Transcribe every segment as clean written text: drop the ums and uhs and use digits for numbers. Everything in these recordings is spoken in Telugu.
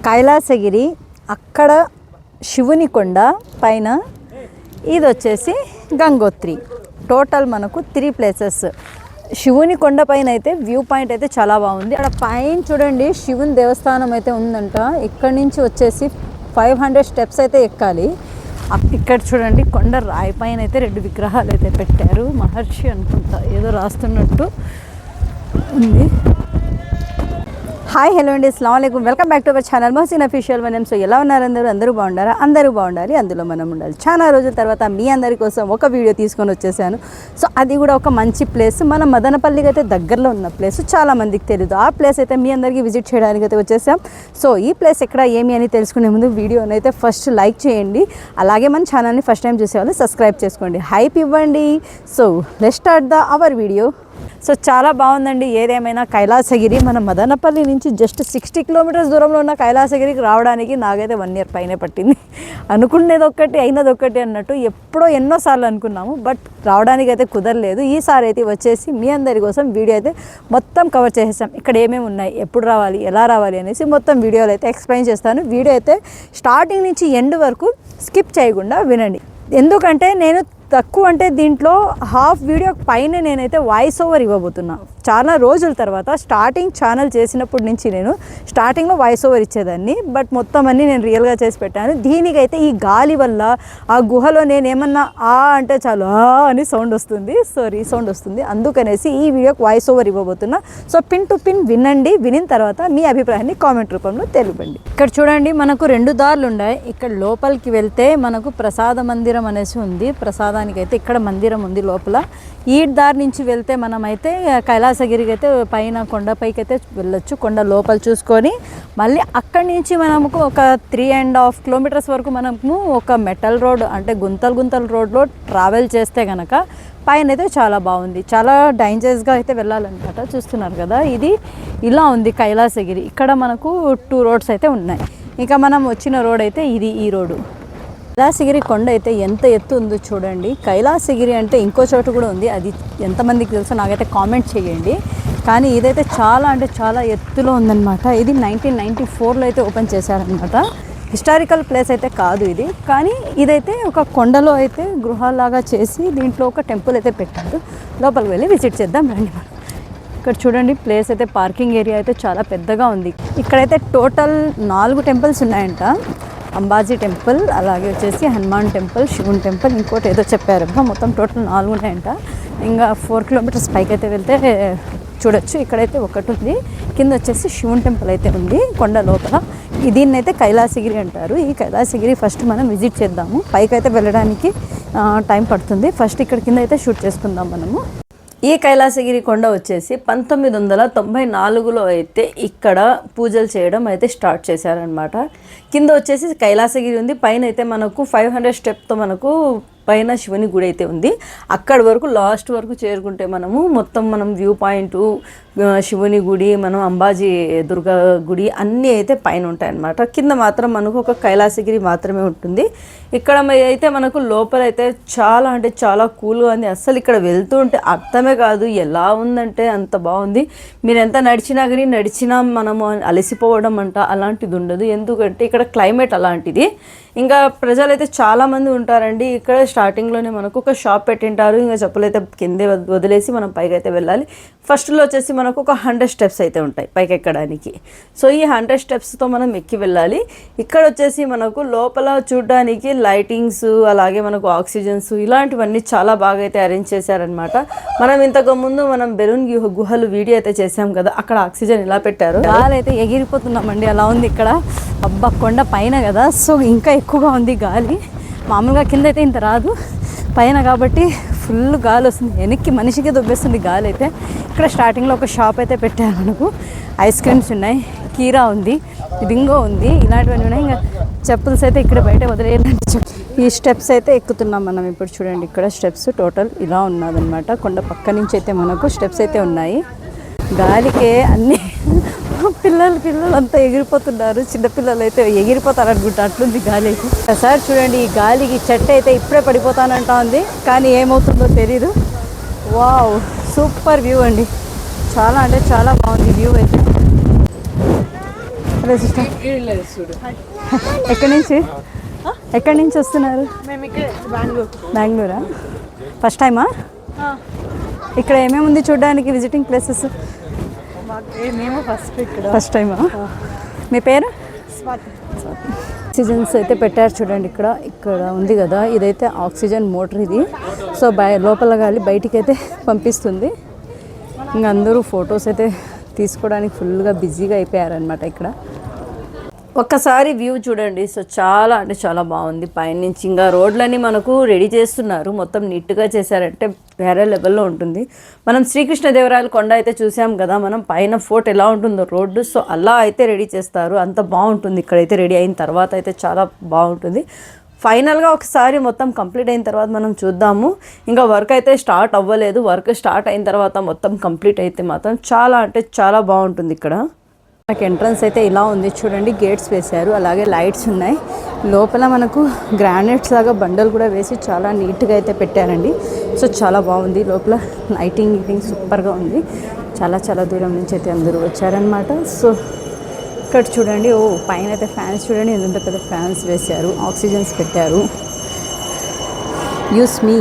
కైలాసగిరి, అక్కడ శివుని కొండ పైన, ఇది వచ్చేసి గంగోత్రి. టోటల్ మనకు 3 ప్లేసెస్. శివుని కొండ పైన అయితే వ్యూ పాయింట్ అయితే చాలా బాగుంది. అక్కడ పైన చూడండి శివుని దేవస్థానం అయితే ఉందంట. ఇక్కడ నుంచి వచ్చేసి 500 స్టెప్స్ అయితే ఎక్కాలి. ఇక్కడ చూడండి కొండ రాయి పైన అయితే 2 విగ్రహాలు అయితే పెట్టారు. మహర్షి అనుకుంటా, ఏదో రాస్తున్నట్టు ఉంది. హాయ్, హలో అండి, అస్సలాము అలైకుం. Welcome back to our channel Mohsin official one. So ఎలా ఉన్నారు అందరూ బాగుండారా? అందరూ బాగుండాలి, అందులో మనం ఉండాలి. చాలా రోజుల తర్వాత మీ అందరి కోసం ఒక వీడియో తీసుకొని వచ్చేసాను. సో అది కూడా ఒక మంచి ప్లేస్, మన మదనపల్లికి అయితే దగ్గరలో ఉన్న ప్లేస్. చాలా మందికి తెలియదు ఆ ప్లేస్. అయితే మీ అందరికీ విజిట్ చేయడానికి అయితే వచ్చేసాం. సో ఈ ప్లేస్ ఎక్కడ ఏమి అని తెలుసుకునే ముందు వీడియోని అయితే ఫస్ట్ లైక్ చేయండి. అలాగే మన ఛానల్ని ఫస్ట్ టైం చూసేవాళ్ళు సబ్స్క్రైబ్ చేసుకోండి, హైప్ ఇవ్వండి. So let's start our video. So చాలా బాగుందండి. ఏదేమైనా కైలాసగిరి మన మదనపల్లి నుంచి జస్ట్ 60 కిలోమీటర్స్ దూరంలో ఉన్న కైలాసగిరికి రావడానికి నాకైతే 1 ఇయర్ పైనే పట్టింది. అనుకునేది ఒక్కటి, అయినది ఒక్కటి అన్నట్టు. ఎప్పుడో ఎన్నోసార్లు అనుకున్నాము, బట్ రావడానికి అయితే కుదరలేదు. ఈసారి అయితే వచ్చేసి మీ అందరి కోసం వీడియో అయితే మొత్తం కవర్ చేసేసాం. ఇక్కడ ఏమేమి ఉన్నాయి, ఎప్పుడు రావాలి, ఎలా రావాలి అనేసి మొత్తం వీడియోలో అయితే ఎక్స్ప్లెయిన్ చేస్తాను. వీడియో అయితే స్టార్టింగ్ నుంచి ఎండ్ వరకు స్కిప్ చేయకుండా వినండి. ఎందుకంటే నేను తక్కువ అంటే దీంట్లో హాఫ్ వీడియో పైన నేనైతే వాయిస్ ఓవర్ ఇవ్వబోతున్నాను. చాలా రోజుల తర్వాత స్టార్టింగ్ ఛానల్ చేసినప్పటి నుంచి నేను స్టార్టింగ్లో వాయిస్ ఓవర్ ఇచ్చేదాన్ని, బట్ మొత్తం అన్నీ నేను రియల్గా చేసి పెట్టాను. దీనికైతే ఈ గాలి వల్ల ఆ గుహలో నేను ఏమన్నా అంటే చాలు అని సౌండ్ వస్తుంది. సో రీసౌండ్ వస్తుంది. అందుకనేసి ఈ వీడియోకి వాయిస్ ఓవర్ ఇవ్వబోతున్నా. సో పిన్ టు పిన్ వినండి. వినిన తర్వాత మీ అభిప్రాయాన్ని కామెంట్ రూపంలో తెలిపండి. ఇక్కడ చూడండి, మనకు 2 దారులు ఉన్నాయి. ఇక్కడ లోపలికి వెళ్తే మనకు ప్రసాద మందిరం అనేసి ఉంది. ప్రసాదానికైతే ఇక్కడ మందిరం ఉంది లోపల. ఈ దారి నుంచి వెళ్తే మనమైతే కైలాసగిరికి అయితే పైన కొండపైకి అయితే వెళ్ళొచ్చు. కొండ లోపల చూసుకొని మళ్ళీ అక్కడి నుంచి మనకు ఒక 3.5 కిలోమీటర్స్ వరకు మనము ఒక మెటల్ రోడ్ అంటే గుంతలు రోడ్లో ట్రావెల్ చేస్తే కనుక పైన అయితే చాలా బాగుంది. చాలా డేంజరస్గా అయితే వెళ్ళాలన్నమాట. చూస్తున్నారు కదా, ఇది ఇలా ఉంది కైలాసగిరి. ఇక్కడ మనకు 2 రోడ్స్ అయితే ఉన్నాయి. ఇంకా మనం వచ్చిన రోడ్ అయితే ఇది, ఈ రోడ్డు. కైలాసగిరి కొండ అయితే ఎంత ఎత్తు ఉందో చూడండి. కైలాసగిరి అంటే ఇంకో చోటు కూడా ఉంది, అది ఎంతమందికి తెలుసో నాకైతే కామెంట్ చేయండి. కానీ ఇదైతే చాలా అంటే చాలా ఎత్తులో ఉందన్నమాట. ఇది 1994లో అయితే ఓపెన్ చేశారనమాట. హిస్టారికల్ ప్లేస్ అయితే కాదు ఇది, కానీ ఇదైతే ఒక కొండలో అయితే గృహాలాగా చేసి దీంట్లో ఒక టెంపుల్ అయితే పెట్టారు. లోపలికి వెళ్ళి విజిట్ చేద్దాం రండి. మనం ఇక్కడ చూడండి, ప్లేస్ అయితే పార్కింగ్ ఏరియా అయితే చాలా పెద్దగా ఉంది. ఇక్కడైతే టోటల్ 4 టెంపుల్స్ ఉన్నాయంట. అంబాజీ టెంపుల్, అలాగే వచ్చేసి హనుమాన్ టెంపుల్, శివుని టెంపుల్, ఇంకోటి ఏదో చెప్పారు. మొత్తం టోటల్ 4 ఉన్నాయంట. ఇంకా 4 కిలోమీటర్స్ పైకి అయితే వెళ్తే చూడొచ్చు. ఇక్కడైతే ఒకటి ఉంది. కింద వచ్చేసి శివుని టెంపుల్ అయితే ఉంది కొండ లోపల. దీన్ని అయితే కైలాసగిరి అంటారు. ఈ కైలాసగిరి ఫస్ట్ మనం విజిట్ చేద్దాము. పైకి అయితే వెళ్ళడానికి టైం పడుతుంది. ఫస్ట్ ఇక్కడ కింద అయితే షూట్ చేసుకుందాం మనము. ఈ కైలాసగిరి కొండ వచ్చేసి 1994లో అయితే ఇక్కడ పూజలు చేయడం అయితే స్టార్ట్ చేశారనమాట. కింద వచ్చేసి కైలాసగిరి ఉంది. పైన అయితే మనకు 500 స్టెప్తో మనకు పైన శివుని గుడి అయితే ఉంది. అక్కడి వరకు లాస్ట్ వరకు చేరుకుంటే మనం వ్యూ పాయింట్, శివుని గుడి, మనం అంబాజీ దుర్గా గుడి అన్నీ అయితే పైన ఉంటాయి అన్నమాట. కింద మాత్రం మనకు ఒక కైలాసగిరి మాత్రమే ఉంటుంది. ఇక్కడ అయితే మనకు లోపల అయితే చాలా అంటే చాలా కూల్గా ఉంది. అస్సలు ఇక్కడ వెళ్తూ ఉంటే అర్థమే కాదు ఎలా ఉందంటే అంత బాగుంది. మీరు ఎంత నడిచినా కానీ మనము అలసిపోవడం అలాంటిది ఉండదు. ఎందుకంటే ఇక్కడ క్లైమేట్ అలాంటిది. ఇంకా ప్రజలైతే చాలామంది ఉంటారండి. ఇక్కడ స్టార్టింగ్లోనే మనకు ఒక షాప్ పెట్టింటారు. ఇంకా చెప్పులైతే కిందే వదిలేసి మనం పైకి అయితే వెళ్ళాలి. ఫస్ట్లో వచ్చేసి మనకు ఒక 100 స్టెప్స్ అయితే ఉంటాయి పైకి ఎక్కడానికి. సో ఈ 100 స్టెప్స్తో మనం ఎక్కి వెళ్ళాలి. ఇక్కడ వచ్చేసి మనకు లోపల చూడడానికి లైటింగ్స్, అలాగే మనకు ఆక్సిజన్స్, ఇలాంటివన్నీ చాలా బాగా అయితే అరేంజ్ చేశారనమాట. మనం ఇంతకుముందు బెలూన్ గుహలు వీడియో అయితే చేసాం కదా, అక్కడ ఆక్సిజన్ ఇలా పెట్టారు. గాలి అయితే ఎగిరిపోతున్నామండి, అలా ఉంది ఇక్కడ. అబ్బా, కొండ పైన కదా, సో ఇంకా ఎక్కువగా ఉంది గాలి. మామూలుగా కింద అయితే ఇంత రాదు, పైన కాబట్టి ఫుల్ గాలి వస్తుంది. వెనక్కి మనిషికి దొబ్బేస్తుంది గాలి అయితే. ఇక్కడ స్టార్టింగ్లో ఒక షాప్ అయితే పెట్టారు. మనకు ఐస్ క్రీమ్స్ ఉన్నాయి, కీరా ఉంది, బింగో ఉంది, ఇలాంటివన్నీ ఉన్నాయి. ఇంకా చెప్పుల్స్ అయితే ఇక్కడ బయట వదిలేయాలంటే ఈ స్టెప్స్ అయితే ఎక్కుతున్నాం మనం ఇప్పుడు. చూడండి, ఇక్కడ స్టెప్స్ టోటల్ ఇలా ఉన్నదన్నమాట. కొండ పక్క నుంచి అయితే మనకు స్టెప్స్ అయితే ఉన్నాయి. గాలికే అన్నీ పిల్లలు అంతా ఎగిరిపోతున్నారు. చిన్నపిల్లలు అయితే ఎగిరిపోతారు అనుకుంటా, అట్లుంది గాలి అయితే. సార్ చూడండి, ఈ గాలికి చెట్టు అయితే ఇప్పుడే పడిపోతానంటా ఉంది, కానీ ఏమవుతుందో తెలీదు. వావ్, సూపర్ వ్యూ అండి. చాలా అంటే చాలా బాగుంది వ్యూ అయితే. హలో సిస్టర్, ఎక్కడి నుంచి వస్తున్నారు? బెంగళూరా? ఫస్ట్ టైమా? ఇక్కడ ఏమేమి ఉంది చూడడానికి విజిటింగ్ ప్లేసెస్? ఫస్ట్ టైమా? మీ పేరు? ఆక్సిజన్స్ అయితే పెట్టారు చూడండి. ఇక్కడ ఉంది కదా, ఇదైతే ఆక్సిజన్ మోటార్ ఇది. సో లోపల గాలి బయటికి అయితే పంపిస్తుంది. ఇంకా అందరూ ఫొటోస్ అయితే తీసుకోవడానికి ఫుల్గా బిజీగా అయిపోయారనమాట. ఇక్కడ ఒక్కసారి వ్యూ చూడండి. సో చాలా అంటే చాలా బాగుంది పైనుంచి. ఇంకా రోడ్లన్నీ మనకు రెడీ చేస్తున్నారు, మొత్తం నీట్గా చేశారంటే వేరే లెవెల్లో ఉంటుంది. మనం శ్రీకృష్ణదేవరాయల కొండ అయితే చూసాం కదా, మనం పైన ఫోర్ట్ ఎలా ఉంటుందో రోడ్డు, సో అలా అయితే రెడీ చేస్తారు. అంత బాగుంటుంది. ఇక్కడైతే రెడీ అయిన తర్వాత అయితే చాలా బాగుంటుంది. ఫైనల్గా ఒకసారి మొత్తం కంప్లీట్ అయిన తర్వాత మనం చూద్దాము. ఇంకా వర్క్ అయితే స్టార్ట్ అవ్వలేదు. వర్క్ స్టార్ట్ అయిన తర్వాత మొత్తం కంప్లీట్ అయితే మాత్రం చాలా అంటే చాలా బాగుంటుంది. ఇక్కడ మనకి ఎంట్రన్స్ అయితే ఇలా ఉంది చూడండి. గేట్స్ వేశారు, అలాగే లైట్స్ ఉన్నాయి. లోపల మనకు గ్రానైట్స్ లాగా బండలు కూడా వేసి చాలా నీట్గా అయితే పెట్టారండి. సో చాలా బాగుంది. లోపల లైటింగ్ సూపర్గా ఉంది. చాలా దూరం నుంచి అయితే అందరూ వచ్చారనమాట. సో ఇక్కడ చూడండి, పైన అయితే ఫ్యాన్స్ చూడండి, ఎంత పెద్ద ఫ్యాన్స్ వేశారు, ఆక్సిజన్స్ పెట్టారు. యూస్ మీ.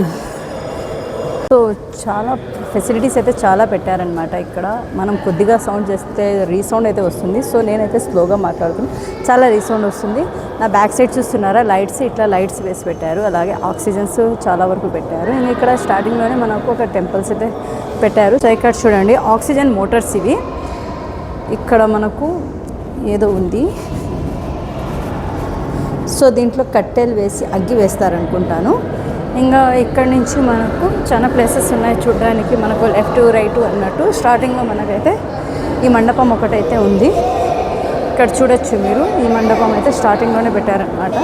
సో చాలా ఫెసిలిటీస్ అయితే చాలా పెట్టారనమాట. ఇక్కడ మనం కొద్దిగా సౌండ్ చేస్తే రీసౌండ్ అయితే వస్తుంది. సో నేనైతే స్లోగా మాట్లాడుతున్నాను, చాలా రీసౌండ్ వస్తుంది. నా బ్యాక్ సైడ్ చూస్తున్నారా, ఇట్లా లైట్స్ వేసి పెట్టారు, అలాగే ఆక్సిజన్స్ చాలా వరకు పెట్టారు. ఇంకా ఇక్కడ స్టార్టింగ్లోనే మనకు ఒక టెంపుల్స్ అయితే పెట్టారు. సో ఇక్కడ చూడండి ఆక్సిజన్ మోటార్స్ ఇవి. ఇక్కడ మనకు ఏదో ఉంది. సో దీంట్లో కట్టెలు వేసి అగ్గి వేస్తారనుకుంటాను. ఇంకా ఇక్కడ నుంచి మనకు చాలా ప్లేసెస్ ఉన్నాయి చూడడానికి. మనకు లెఫ్ట్ రైట్ అన్నట్టు స్టార్టింగ్లో మనకైతే ఈ మండపం ఒకటైతే ఉంది. ఇక్కడ చూడొచ్చు మీరు, ఈ మండపం అయితే స్టార్టింగ్లోనే పెట్టారనమాట.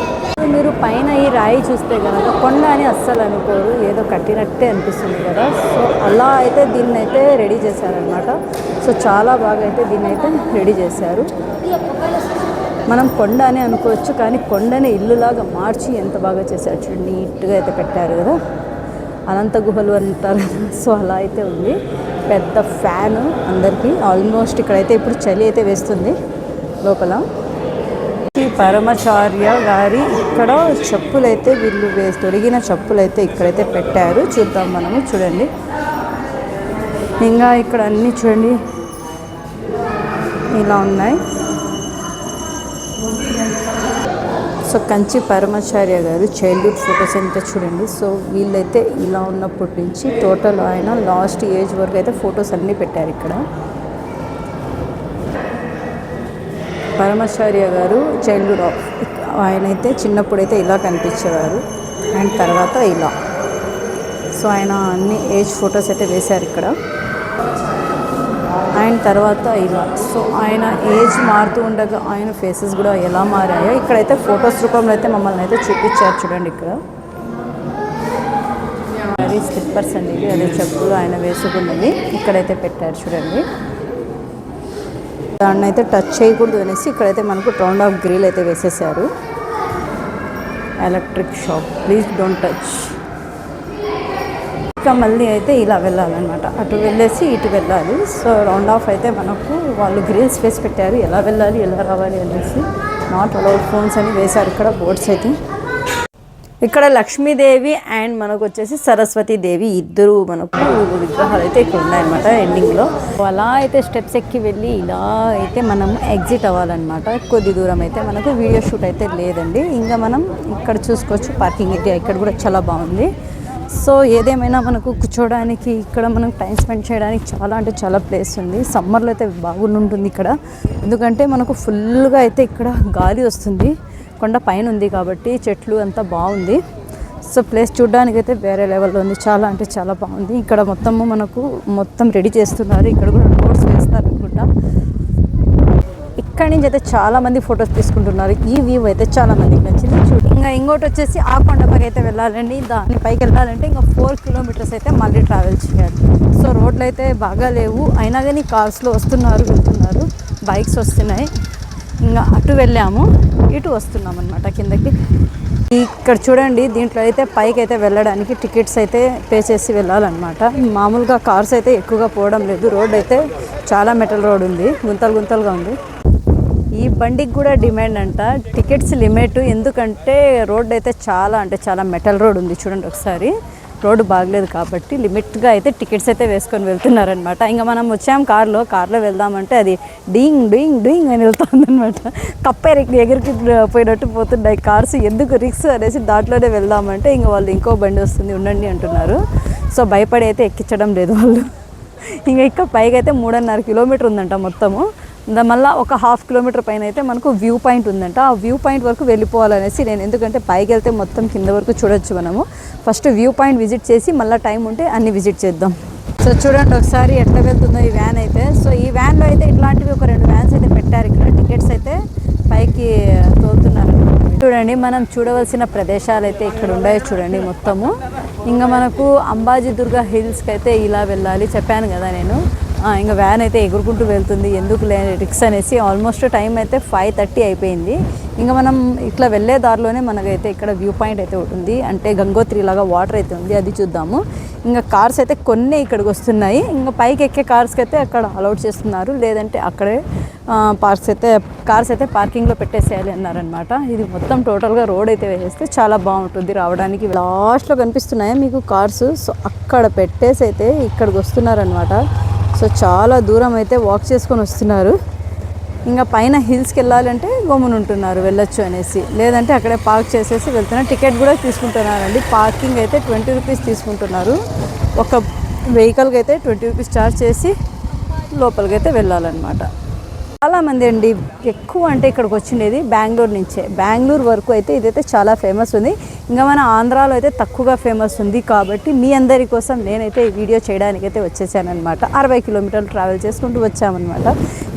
మీరు పైన ఈ రాయి చూస్తే కనుక కొండ అని అస్సలు అనుకోరు, ఏదో కట్టినట్టే అనిపిస్తుంది కదా. సో అలా అయితే దీన్ని అయితే రెడీ చేశారనమాట. సో చాలా బాగా అయితే దీన్ని అయితే రెడీ చేశారు. మనం కొండ అని అనుకోవచ్చు, కానీ కొండని ఇల్లులాగా మార్చి ఎంత బాగా చేశారు చూడండి. నీట్గా అయితే పెట్టారు కదా, అనంత గుహలు అంటారు కదా. సో అలా అయితే ఉంది. పెద్ద ఫ్యాను అందరికీ. ఆల్మోస్ట్ ఇక్కడైతే ఇప్పుడు చలి అయితే వేస్తుంది లోపల. పరమాచార్య గారి ఇక్కడ చెప్పులైతే వీళ్ళు తొడిగిన చెప్పులైతే ఇక్కడైతే పెట్టారు. చూద్దాం మనము. చూడండి ఇంకా ఇక్కడ అన్నీ చూడండి ఇలా ఉన్నాయి. సో కంచి పరమాచార్య గారు చైల్డ్హుడ్ ఫొటోస్ అంటే చూడండి. సో వీళ్ళైతే ఇలా ఉన్నప్పటి నుంచి టోటల్ ఆయన లాస్ట్ ఏజ్ వరకు అయితే ఫొటోస్ అన్నీ పెట్టారు ఇక్కడ. పరమాచార్య గారు చైల్డ్హుడ్ ఆయన అయితే చిన్నప్పుడైతే ఇలా కనిపించేవారు, అండ్ తర్వాత ఇలా. సో ఆయన అన్ని ఏజ్ ఫొటోస్ అయితే వేశారు ఇక్కడ. ఆయన తర్వాత ఇలా. సో ఆయన ఏజ్ మారుతూ ఉండగా ఆయన ఫేసెస్ కూడా ఎలా మారాయో ఇక్కడైతే ఫొటోస్ రూపంలో అయితే మమ్మల్ని అయితే చూపించారు చూడండి. ఇక్కడ అవి స్లిప్పర్స్ అండి, ఇవి అదే చెప్పులు ఆయన వేసుకున్నది ఇక్కడైతే పెట్టారు చూడండి. దాన్ని అయితే టచ్ చేయకూడదు అనేసి ఇక్కడైతే మనకు రౌండ్ ఆఫ్ గ్రిల్ అయితే వేసేసారు. Electric shop, please don't touch. ఇంకా మళ్ళీ అయితే ఇలా వెళ్ళాలన్నమాట, అటు వెళ్ళేసి ఇటు వెళ్ళాలి. సో రౌండ్ ఆఫ్ అయితే మనకు వాళ్ళు గ్రిల్స్ వేసి పెట్టారు, ఎలా వెళ్ళాలి ఎలా రావాలి అనేసి. నాట్ అలౌడ్ ఫోన్స్ అని వేశారు ఇక్కడ బోర్డ్స్ అయితే. ఇక్కడ లక్ష్మీదేవి అండ్ మనకు వచ్చేసి సరస్వతీదేవి ఇద్దరు మనకు విగ్రహాలు అయితే ఇక్కడ ఉన్నాయన్నమాట ఎండింగ్లో. అలా అయితే స్టెప్స్ ఎక్కి వెళ్ళి ఇలా అయితే మనం ఎగ్జిట్ అవ్వాలన్నమాట. కొద్ది దూరం అయితే మనకు వీడియో షూట్ అయితే లేదండి. ఇంకా మనం ఇక్కడ చూసుకోవచ్చు పార్కింగ్ ఏరియా, ఇక్కడ కూడా చాలా బాగుంది. సో ఏదేమైనా మనకు కూర్చోడానికి ఇక్కడ మనం టైం స్పెండ్ చేయడానికి చాలా అంటే చాలా ప్లేస్ ఉంది. సమ్మర్లో అయితే బాగుంటుంది ఇక్కడ, ఎందుకంటే మనకు ఫుల్గా అయితే ఇక్కడ గాలి వస్తుంది. కొండ పైన ఉంది కాబట్టి చెట్లు అంతా బాగుంది. సో ప్లేస్ చూడడానికి అయితే వేరే లెవెల్లో ఉంది, చాలా అంటే చాలా బాగుంది. ఇక్కడ మొత్తం రెడీ చేస్తున్నారు, ఇక్కడ కూడా రోడ్స్ వేస్తారు అనుకుంటా. ఇక్కడి నుంచి అయితే చాలామంది ఫొటోస్ తీసుకుంటున్నారు. ఈ వ్యూ అయితే చాలామందికి నచ్చింది. ఇంకా ఇంకోటి వచ్చేసి ఆ కొండపైకి అయితే వెళ్ళాలండి. దాని పైకి వెళ్ళాలంటే ఇంకా 4 కిలోమీటర్స్ అయితే మళ్ళీ ట్రావెల్ చేయాలి. సో రోడ్లు అయితే బాగా లేవు, అయినా కానీ కార్స్లో వెళ్తున్నారు, బైక్స్ వస్తున్నాయి. ఇంకా అటు వెళ్ళాము, ఇటు వస్తున్నాం అనమాట కిందకి. ఇక్కడ చూడండి, దీంట్లో అయితే పైకి అయితే వెళ్ళడానికి టికెట్స్ అయితే పే చేసి వెళ్ళాలన్నమాట. మామూలుగా కార్స్ అయితే ఎక్కువగా పోవడం లేదు. రోడ్ అయితే చాలా మెటల్ రోడ్ ఉంది, గుంతలుగా ఉంది. ఈ బండికి కూడా డిమాండ్ అంట, టికెట్స్ లిమిట్. ఎందుకంటే రోడ్ అయితే చాలా అంటే చాలా మెటల్ రోడ్ ఉంది చూడండి ఒకసారి. రోడ్డు బాగలేదు కాబట్టి లిమిట్గా అయితే టికెట్స్ అయితే వేసుకొని వెళ్తున్నారనమాట. ఇంకా మనం వచ్చాం కార్లో వెళ్దామంటే అది డింగ్ డింగ్ డింగ్ అని వెళ్తుంది అనమాట. ఎగిరికి పోయినట్టు పోతున్నాయి కార్స్. ఎందుకు రిక్స్ అనేసి దాంట్లోనే వెళ్దామంటే ఇంకా వాళ్ళు ఇంకో బండి వస్తుంది ఉండండి అంటున్నారు. సో భయపడి అయితే ఎక్కించడం లేదు వాళ్ళు. ఇంకా ఇక్కడ పైకి అయితే 3.5 కిలోమీటర్ ఉందంట మొత్తము. మళ్ళీ ఒక 1/2 కిలోమీటర్ పైన అయితే మనకు వ్యూ పాయింట్ ఉందంట. ఆ వ్యూ పాయింట్ వరకు వెళ్ళిపోవాలనేసి నేను, ఎందుకంటే పైకి వెళ్తే మొత్తం కింద వరకు చూడొచ్చు మనము. ఫస్ట్ వ్యూ పాయింట్ విజిట్ చేసి మళ్ళీ టైం ఉంటే అన్ని విజిట్ చేద్దాం. సో చూడండి ఒకసారి ఎట్లా వెళ్తుందో ఈ వ్యాన్ అయితే. సో ఈ వ్యాన్లో అయితే ఇట్లాంటివి ఒక 2 వ్యాన్స్ అయితే పెట్టారు ఇక్కడ. టికెట్స్ అయితే పైకి తోలుతున్నారు. చూడండి మనం చూడవలసిన ప్రదేశాలు అయితే ఇక్కడ ఉన్నాయి చూడండి మొత్తము. ఇంకా మనకు అంబాజీ దుర్గా హిల్స్కి అయితే ఇలా వెళ్ళాలి చెప్పాను కదా నేను. ఇంకా వ్యాన్ అయితే ఎగురుకుంటూ వెళ్తుంది, ఎందుకు రిక్స్ అనేసి. ఆల్మోస్ట్ టైం అయితే 5:30 అయిపోయింది. ఇంకా మనం ఇట్లా వెళ్ళే దారిలోనే మనకైతే ఇక్కడ వ్యూ పాయింట్ అయితే ఉంటుంది, అంటే గంగోత్రి లాగా వాటర్ అయితే ఉంది, అది చూద్దాము. ఇంకా కార్స్ అయితే కొన్ని ఇక్కడికి వస్తున్నాయి. ఇంకా పైకి ఎక్కే కార్స్కి అయితే అక్కడ అలౌట్ చేస్తున్నారు, లేదంటే అక్కడే కార్స్ అయితే పార్కింగ్లో పెట్టేసేయాలి అన్నారనమాట. ఇది మొత్తం టోటల్గా రోడ్ అయితే వేసేస్తే చాలా బాగుంటుంది రావడానికి. లాస్ట్లో కనిపిస్తున్నాయి మీకు కార్స్. సో అక్కడ పెట్టేసి అయితే ఇక్కడికి వస్తున్నారనమాట. సో చాలా దూరం అయితే వాక్ చేసుకొని వస్తున్నారు. ఇంకా పైన హిల్స్కి వెళ్ళాలంటే గమ్మున ఉంటున్నారు వెళ్ళొచ్చు అనేసి, లేదంటే అక్కడే పార్క్ చేసేసి వెళ్తున్నారు. టికెట్ కూడా తీసుకుంటున్నారండి. పార్కింగ్ అయితే 20 రూపీస్ తీసుకుంటున్నారు. ఒక వెహికల్కి అయితే 20 రూపీస్ ఛార్జ్ చేసి లోపలికి అయితే వెళ్ళాలన్నమాట. చాలామంది అండి ఎక్కువ అంటే ఇక్కడికి వచ్చిండేది బెంగళూరు నుంచే. బెంగళూరు వరకు అయితే ఇదైతే చాలా ఫేమస్ ఉంది. ఇంకా మన ఆంధ్రాలో అయితే తక్కువగా ఫేమస్ ఉంది. కాబట్టి మీ అందరి కోసం నేనైతే ఈ వీడియో చేయడానికైతే వచ్చేసానమాట. 60 కిలోమీటర్లు ట్రావెల్ చేసుకుంటూ వచ్చామన్నమాట.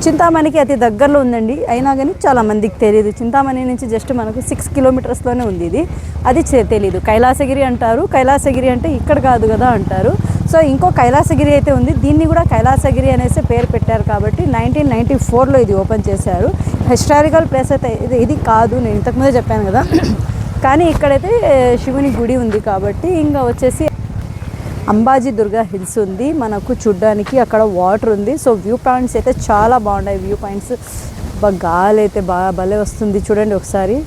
చింతామణికి అతి దగ్గరలో ఉందండి, అయినా కానీ చాలామందికి తెలియదు. చింతామణి నుంచి జస్ట్ మనకు 6 కిలోమీటర్స్లోనే ఉంది ఇది, అది తెలీదు. కైలాసగిరి అంటారు, కైలాసగిరి అంటే ఇక్కడ కాదు కదా అంటారు. సో ఇంకో కైలాసగిరి అయితే ఉంది, దీన్ని కూడా కైలాసగిరి అనేసి పేరు పెట్టారు. కాబట్టి 1994లో ఇది ఓపెన్ చేశారు. హిస్టారికల్ ప్లేస్ అయితే ఇది కాదు, నేను ఇంతకుముందే చెప్పాను కదా. కానీ ఇక్కడైతే శివుని గుడి ఉంది కాబట్టి ఇంకా వచ్చేసి అంబాజీ దుర్గా హిల్స్ ఉంది మనకు చూడ్డానికి. అక్కడ వాటర్ ఉంది. సో వ్యూ పాయింట్స్ అయితే చాలా బాగున్నాయి. వ్యూ పాయింట్స్ గాలి అయితే బాగా భలే వస్తుంది చూడండి ఒకసారి.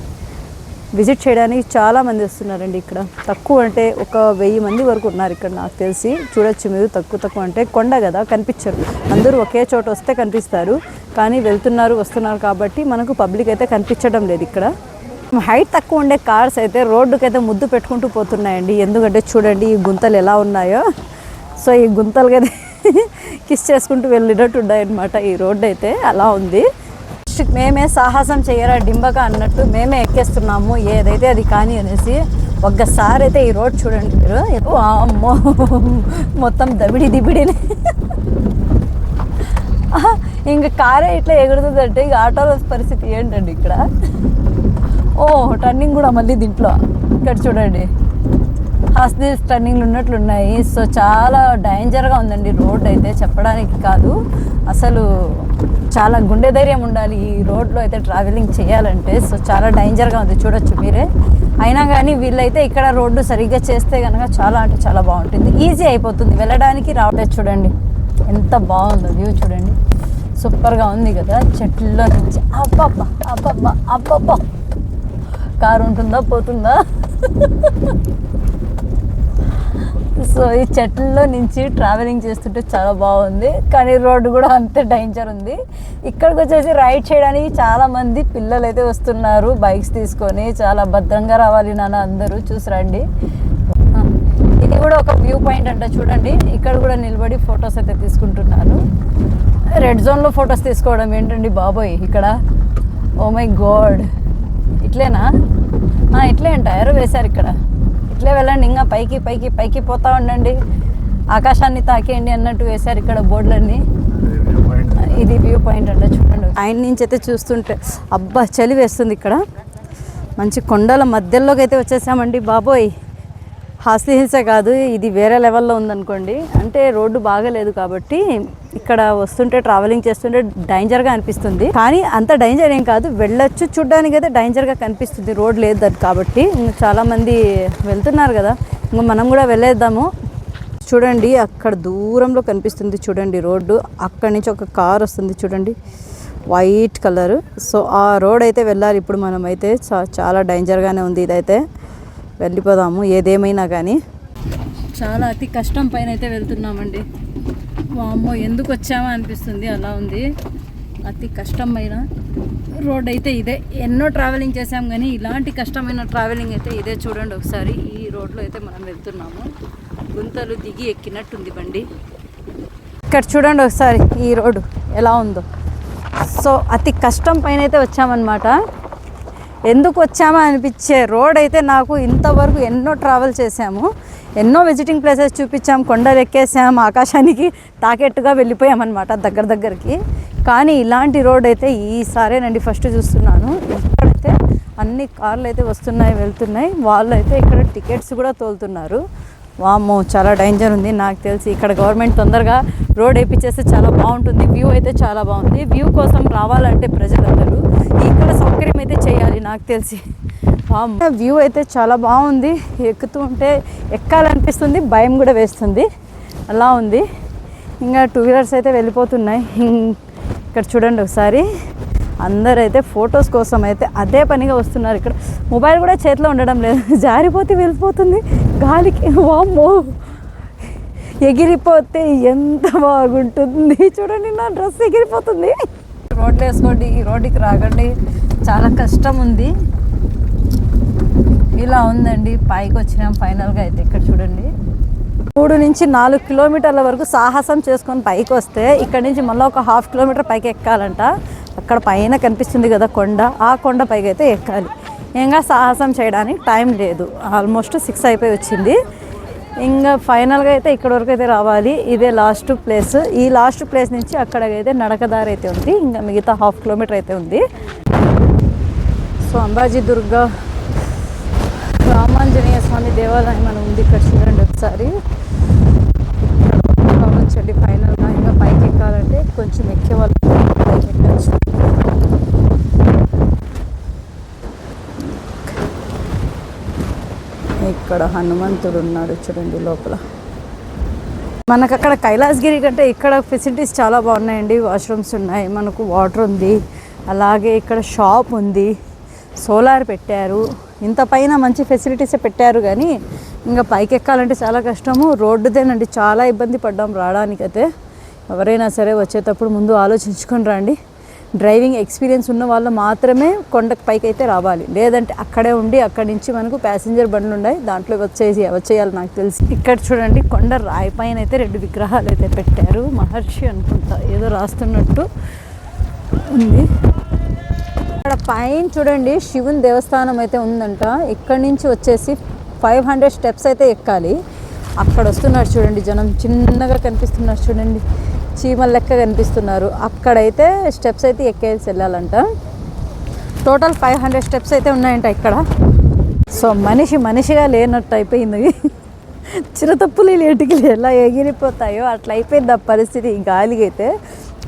విజిట్ చేయడానికి చాలామంది వస్తున్నారండి ఇక్కడ. తక్కువ అంటే ఒక 1000 మంది వరకు ఉన్నారు ఇక్కడ నాకు తెలిసి. చూడొచ్చు మీరు, తక్కువ అంటే కొండ కదా కనిపించరు. అందరూ ఒకే చోట వస్తే కనిపిస్తారు, కానీ వెళ్తున్నారు వస్తున్నారు కాబట్టి మనకు పబ్లిక్ అయితే కనిపించడం లేదు ఇక్కడ. హైట్ తక్కువ ఉండే కార్స్ అయితే రోడ్డుకైతే ముద్దు పెట్టుకుంటూ పోతున్నాయండి. ఎందుకంటే చూడండి ఈ గుంతలు ఎలా ఉన్నాయో. సో ఈ గుంతలకైతే కిస్ చేసుకుంటూ వెళ్ళినట్టు ఉన్నాయన్నమాట. ఈ రోడ్డు అయితే అలా ఉంది. మేమే సాహసం చేయరా డింబక అన్నట్టు మేమే ఎక్కేస్తున్నాము ఏదైతే అది కానీ అనేసి. ఒక్కసారి అయితే ఈ రోడ్ చూడండి మీరు, అమ్మో మొత్తం దిబిడిని. ఇంకా కారే ఇట్లా ఎగురుతుందంటే ఇక ఆటోల పరిస్థితి ఏంటండి ఇక్కడ. ఓ టర్నింగ్ కూడా మళ్ళీ దీంట్లో ఇక్కడ చూడండి హాస్దిల్స్ టర్నింగ్లు ఉన్నట్లున్నాయి. సో చాలా డేంజర్గా ఉందండి రోడ్ అయితే, చెప్పడానికి కాదు అసలు. చాలా గుండె ధైర్యం ఉండాలి ఈ రోడ్లో అయితే ట్రావెలింగ్ చేయాలంటే. సో చాలా డేంజర్గా ఉంది చూడొచ్చు మీరే. అయినా కానీ వీళ్ళైతే ఇక్కడ రోడ్డు సరిగ్గా చేస్తే కనుక చాలా అంటే చాలా బాగుంటుంది, ఈజీ అయిపోతుంది వెళ్ళడానికి రావట్లేదు. చూడండి ఎంత బాగుందో వ్యూ చూడండి, సూపర్గా ఉంది కదా. చెట్లలో నుంచి అబ్బబ్బా అబ్బబ్బా అబ్బబ్బా, కారు ఉంటుందా పోతుందా. సో ఈ చెట్లలో నుంచి ట్రావెలింగ్ చేస్తుంటే చాలా బాగుంది, కానీ రోడ్డు కూడా అంతే డేంజర్ ఉంది. ఇక్కడికి వచ్చేసి రైడ్ చేయడానికి చాలామంది పిల్లలు అయితే వస్తున్నారు బైక్స్ తీసుకొని. చాలా భద్రంగా రావాలి నాన్న అందరూ, చూసి రండి. ఇది కూడా ఒక వ్యూ పాయింట్ అంట చూడండి. ఇక్కడ కూడా నిలబడి ఫొటోస్ అయితే తీసుకుంటున్నారు. రెడ్ జోన్లో ఫొటోస్ తీసుకోవడం ఏంటండి బాబోయ్ ఇక్కడ. ఓ మై గాడ్, ఇట్లేనా? ఇట్లే అంట, ఎవరో వేశారు ఇక్కడ. ఇట్లే వెళ్ళండి, ఇంకా పైకి పైకి పైకి పోతా ఉండండి, ఆకాశాన్ని తాకేయండి అన్నట్టు వేశారు ఇక్కడ బోర్డులన్నీ. ఇది వ్యూ పాయింట్ అంట చూడండి. ఆయన నుంచి అయితే చూస్తుంటే అబ్బా చలి వేస్తుంది ఇక్కడ. మంచి కొండల మధ్యలోకి అయితే వచ్చేసామండి బాబోయ్. హాస్లీ హిల్సే కాదు, ఇది వేరే లెవెల్లో ఉందనుకోండి. అంటే రోడ్డు బాగలేదు కాబట్టి ఇక్కడ వస్తుంటే ట్రావెలింగ్ చేస్తుంటే డేంజర్గా అనిపిస్తుంది. కానీ అంత డేంజర్ ఏం కాదు, వెళ్ళొచ్చు, చూడ్డానికి అయితే డేంజర్గా కనిపిస్తుంది రోడ్ లేదు కాబట్టి. చాలామంది వెళ్తున్నారు కదా, ఇంకా మనం కూడా వెళ్ళేద్దాము. చూడండి అక్కడ దూరంలో కనిపిస్తుంది చూడండి రోడ్డు. అక్కడి నుంచి ఒక కార్ వస్తుంది చూడండి. White colour. సో ఆ రోడ్ అయితే వెళ్ళాలి ఇప్పుడు మనం అయితే. చాలా డేంజర్గానే ఉంది ఇదైతే. వెళ్ళిపోదాము ఏదేమైనా కానీ. చాలా అతి కష్టం పైన అయితే వెళ్తున్నామండి. వామ్మో ఎందుకు వచ్చామా అనిపిస్తుంది, అలా ఉంది. అతి కష్టమైన రోడ్ అయితే ఇదే. ఎన్నో ట్రావెలింగ్ చేసాం కానీ ఇలాంటి కష్టమైన ట్రావెలింగ్ అయితే ఇదే. చూడండి ఒకసారి, ఈ రోడ్లో అయితే మనం వెళ్తున్నాము. గుంతలు దిగి ఎక్కినట్టుంది బండి. ఇక్కడ చూడండి ఒకసారి ఈ రోడ్డు ఎలా ఉందో. సో అతి కష్టం పైన అయితే వచ్చామన్నమాట. ఎందుకు వచ్చామా అనిపించే రోడ్ అయితే నాకు. ఇంతవరకు ఎన్నో ట్రావెల్ చేసాము, ఎన్నో విజిటింగ్ ప్లేసెస్ చూపించాం, కొండలు ఎక్కేసాం, ఆకాశానికి తాకెట్టుగా వెళ్ళిపోయామన్నమాట దగ్గరికి. కానీ ఇలాంటి రోడ్ అయితే ఈసారేనండి ఫస్ట్ చూస్తున్నాను. ఇక్కడైతే అన్ని కార్లు అయితే వస్తున్నాయి వెళ్తున్నాయి. వాళ్ళు అయితే ఇక్కడ టికెట్స్ కూడా తోలుతున్నారు. వామ్మో చాలా డేంజర్ ఉంది నాకు తెలిసి. ఇక్కడ గవర్నమెంట్ తొందరగా రోడ్ వేయించేస్తే చాలా బాగుంటుంది. వ్యూ అయితే చాలా బాగుంది. వ్యూ కోసం రావాలంటే ప్రజలందరూ ఇక్కడ సౌకర్యం అయితే చేయాలి నాకు తెలిసి. వ్యూ అయితే చాలా బాగుంది. ఎక్కుతూ ఉంటే ఎక్కాలనిపిస్తుంది, భయం కూడా వేస్తుంది, అలా ఉంది. ఇంకా 2 వీలర్స్ అయితే వెళ్ళిపోతున్నాయి. ఇక్కడ చూడండి ఒకసారి, అందరైతే ఫొటోస్ కోసం అయితే అదే పనిగా వస్తున్నారు. ఇక్కడ మొబైల్ కూడా చేతిలో ఉండడం లేదు, జారిపోతే వెళ్ళిపోతుంది గాలికి. వామ్మో ఎగిరిపోతే ఎంత బాగుంటుంది. చూడండి నా డ్రెస్ ఎగిరిపోతుంది. రోడ్లు వేసుకోండి, ఈ రోడ్డుకి రాకండి, చాలా కష్టం ఉంది. ఇలా ఉందండి. పైకి వచ్చినాం ఫైనల్గా అయితే. ఇక్కడ చూడండి 3 నుంచి 4 కిలోమీటర్ల వరకు సాహసం చేసుకొని పైకి వస్తే ఇక్కడ నుంచి మళ్ళీ ఒక 1/2 కిలోమీటర్ పైకి ఎక్కాలంట. అక్కడ పైన కనిపిస్తుంది కదా కొండ, ఆ కొండ పైకి అయితే ఎక్కాలి. ఇంకా సాహసం చేయడానికి టైం లేదు. ఆల్మోస్ట్ 6 అయిపోయి వచ్చింది. ఇంకా ఫైనల్గా అయితే ఇక్కడ వరకు అయితే రావాలి. ఇదే లాస్ట్ ప్లేస్. ఈ లాస్ట్ ప్లేస్ నుంచి అక్కడికైతే నడకదారి అయితే ఉంది. ఇంకా మిగతా 1/2 కిలోమీటర్ అయితే ఉంది. సో అంబాజీ దుర్గా రామాంజనేయ స్వామి దేవాలయం అని ఉంది ఇక్కడ చూడండి ఒకసారి. రావచ్చండి ఫైనల్గా. ఇంకా పైకి ఎక్కాలంటే కొంచెం ఎక్కే వాళ్ళు పైకి ఎక్కచ్చు. ఇక్కడ హనుమంతుడు ఉన్నాడు చూడండి లోపల. మనకు అక్కడ కైలాసగిరి కంటే ఇక్కడ ఫెసిలిటీస్ చాలా బాగున్నాయండి. వాష్రూమ్స్ ఉన్నాయి, మనకు వాటర్ ఉంది, అలాగే ఇక్కడ షాప్ ఉంది, సోలార్ పెట్టారు. ఇంత పైన మంచి ఫెసిలిటీసే పెట్టారు కానీ ఇంకా పైకి ఎక్కాలంటే చాలా కష్టము. రోడ్డుదేనండి, చాలా ఇబ్బంది పడ్డాం రావడానికైతే. ఎవరైనా సరే వచ్చేటప్పుడు ముందు ఆలోచించుకొని రండి. డ్రైవింగ్ ఎక్స్పీరియన్స్ ఉన్న వాళ్ళు మాత్రమే కొండకు పైకి అయితే రావాలి. లేదంటే అక్కడే ఉండి అక్కడి నుంచి మనకు ప్యాసింజర్ బండ్లు ఉన్నాయి, దాంట్లో వచ్చేయాలి నాకు తెలిసి. ఇక్కడ చూడండి కొండ రాయి పైన అయితే 2 విగ్రహాలు అయితే పెట్టారు. మహర్షి అనుకుంటా, ఏదో రాస్తున్నట్టు ఉంది. ఇక్కడ పైన చూడండి శివుని దేవస్థానం అయితే ఉందంట. ఇక్కడి నుంచి వచ్చేసి 500 స్టెప్స్ అయితే ఎక్కాలి. అక్కడ వస్తున్నారు చూడండి జనం, చిన్నగా కనిపిస్తున్నారు చూడండి, చీమల లెక్క కనిపిస్తున్నారు. అక్కడైతే స్టెప్స్ అయితే ఎక్కేసి వెళ్ళాలంట. టోటల్ 500 స్టెప్స్ అయితే ఉన్నాయంట ఇక్కడ. సో మనిషిగా లేనట్టు అయిపోయింది. చిరతప్పులు లేటికి ఎలా ఎగిరిపోతాయో అట్లా అయిపోయింది ఆ పరిస్థితి. ఈ గాలికి అయితే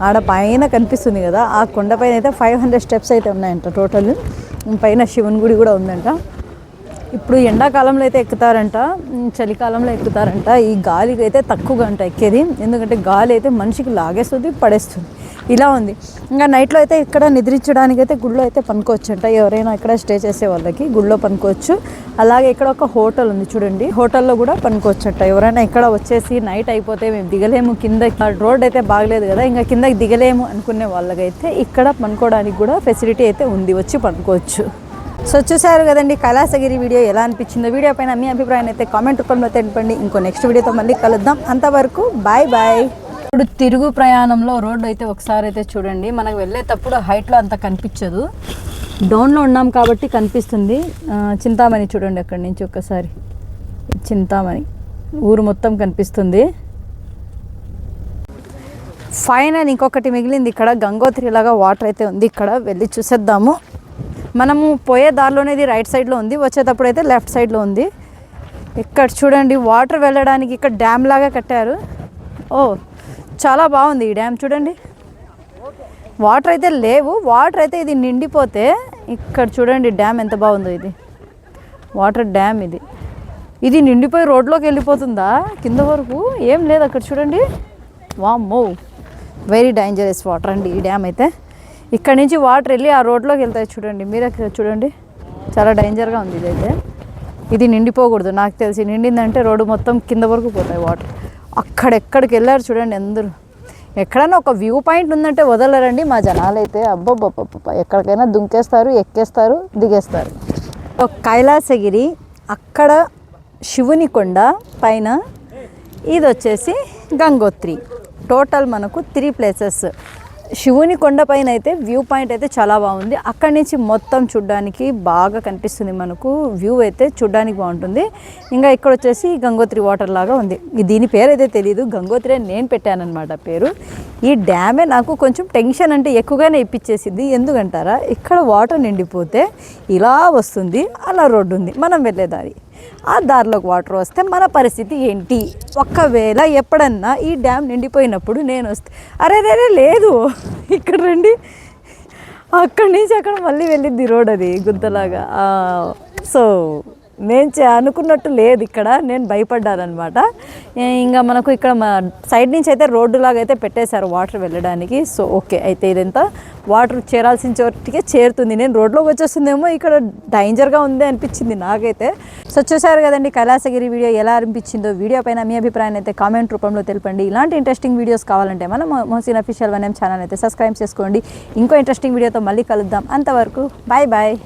ఆడ పైన కనిపిస్తుంది కదా, ఆ కొండపైన అయితే 500 స్టెప్స్ అయితే ఉన్నాయంట టోటల్. పైన శివుని గుడి కూడా ఉందంట. ఇప్పుడు ఎండాకాలంలో అయితే ఎక్కుతారంట, చలికాలంలో ఎక్కుతారంట. ఈ గాలికి అయితే తక్కువగా అంట ఎక్కేది, ఎందుకంటే గాలి అయితే మనిషికి లాగేస్తుంది, పడేస్తుంది, ఇలా ఉంది. ఇంకా నైట్లో అయితే ఇక్కడ నిద్రించడానికి అయితే గుళ్ళో అయితే పనుకోవచ్చు అంట. ఎవరైనా ఇక్కడ స్టే చేసే వాళ్ళకి గుళ్ళో పనుకోవచ్చు. అలాగే ఇక్కడ ఒక హోటల్ ఉంది చూడండి, హోటల్లో కూడా పనుకోవచ్చు అంట. ఎవరైనా ఇక్కడ వచ్చేసి నైట్ అయిపోతే మేము దిగలేము, కింద రోడ్ అయితే బాగలేదు కదా, ఇంకా కిందకి దిగలేము అనుకునే వాళ్ళకైతే ఇక్కడ పనుకోవడానికి కూడా ఫెసిలిటీ అయితే ఉంది, వచ్చి పనుకోవచ్చు. సో చూసారు కదండి కైలాసగిరి వీడియో ఎలా అనిపించిందో. వీడియో పైన మీ అభిప్రాయాన్ని అయితే కామెంట్ రూపంలో తెలపండి. ఇంకో నెక్స్ట్ వీడియోతో మళ్ళీ కలుద్దాం. అంతవరకు బాయ్ బాయ్. ఇప్పుడు తిరుగు ప్రయాణంలో రోడ్డు అయితే ఒకసారి అయితే చూడండి. మనకు వెళ్ళేటప్పుడు హైట్లో అంత కనిపించదు, డౌన్లో ఉన్నాం కాబట్టి కనిపిస్తుంది. చింతామణి చూడండి అక్కడి నుంచి ఒకసారి, చింతామణి ఊరు మొత్తం కనిపిస్తుంది. ఫైనల్ ఇంకొకటి మిగిలింది, ఇక్కడ గంగోత్రి లాగా వాటర్ అయితే ఉంది, ఇక్కడ వెళ్ళి చూసేద్దాము. మనము పోయే దారిలోనే ఇది రైట్ సైడ్లో ఉంది, వచ్చేటప్పుడు అయితే లెఫ్ట్ సైడ్లో ఉంది. ఇక్కడ చూడండి వాటర్ వెళ్ళడానికి ఇక్కడ డ్యామ్ లాగా కట్టారు. ఓ చాలా బాగుంది ఈ డ్యామ్ చూడండి. వాటర్ అయితే లేవు, వాటర్ అయితే ఇది నిండిపోతే ఇక్కడ చూడండి డ్యామ్ ఎంత బాగుందో. ఇది వాటర్ డ్యామ్, ఇది నిండిపోయి రోడ్లోకి వెళ్ళిపోతుందా కింద వరకు, ఏం లేదు అక్కడ చూడండి. వామ్మో వెరీ డేంజరస్ వాటర్ అండి ఈ డ్యామ్ అయితే. ఇక్కడ నుంచి వాటర్ వెళ్ళి ఆ రోడ్లోకి వెళ్తాయి చూడండి, మీరే చూడండి, చాలా డేంజర్గా ఉంది ఇదైతే. ఇది నిండిపోకూడదు, నాకు తెలిసి నిండిందంటే రోడ్డు మొత్తం కింద వరకు పోతాయి వాటర్. అక్కడెక్కడికి వెళ్ళారు చూడండి అందరూ. ఎక్కడైనా ఒక వ్యూ పాయింట్ ఉందంటే వదలరండి మా జనాలు అయితే. అబ్బబ్బబ్బబ్బ, ఎక్కడికైనా దుంకేస్తారు, ఎక్కేస్తారు, దిగేస్తారు. కైలాసగిరి, అక్కడ శివుని కొండ పైన, ఇది వచ్చేసి గంగోత్రి. టోటల్ మనకు 3 ప్లేసెస్. శివుని కొండ పైన అయితే వ్యూ పాయింట్ అయితే చాలా బాగుంది. అక్కడి నుంచి మొత్తం చూడ్డానికి బాగా కనిపిస్తుంది మనకు, వ్యూ అయితే చూడ్డానికి బాగుంటుంది. ఇంకా ఇక్కడ వచ్చేసి గంగోత్రి వాటర్ లాగా ఉంది. దీని పేరు అయితే తెలియదు, గంగోత్రి అని నేను పెట్టానన్నమాట పేరు. ఈ డ్యామే నాకు కొంచెం టెన్షన్ అంటే ఎక్కువగానే ఇప్పించేసింది. ఎందుకంటారా, ఇక్కడ వాటర్ నిండిపోతే ఇలా వస్తుంది, అలా రోడ్డు ఉంది మనం వెళ్ళేదారి, ఆ దారిలోకి వాటర్ వస్తే మన పరిస్థితి ఏంటి? ఒక్కవేళ ఎప్పుడన్నా ఈ డ్యామ్ నిండిపోయినప్పుడు నేను వస్తే, అరే లేదు ఇక్కడ రండి, అక్కడి నుంచి అక్కడ మళ్ళీ వెళ్ళిద్ది రోడ్, అది గుంతలాగా. సో నేను అనుకున్నట్టు లేదు ఇక్కడ, నేను భయపడ్డానమాట. ఇంకా మనకు ఇక్కడ సైడ్ నుంచి అయితే రోడ్డు లాగా అయితే పెట్టేశారు వాటర్ వెళ్ళడానికి. సో ఓకే, అయితే ఇదంతా వాటర్ చేరాల్సిన చోటికే చేరుతుంది. నేను రోడ్లోకి వచ్చేస్తుందేమో, ఇక్కడ డేంజర్గా ఉంది అనిపించింది నాకైతే. సో చూసారు కదండి కైలాసగిరి వీడియో ఎలా అనిపించిందో. వీడియో పైన మీ అభిప్రాయాన్ని అయితే కామెంట్ రూపంలో తెలపండి. ఇలాంటి ఇంట్రెస్టింగ్ వీడియోస్ కావాలంటే మన మొహసిన్ అఫీషియల్ 1M ఛానల్ అయితే సబ్స్క్రైబ్ చేసుకోండి. ఇంకో ఇంట్రెస్టింగ్ వీడియోతో మళ్ళీ కలుద్దాం. అంతవరకు బాయ్ బాయ్.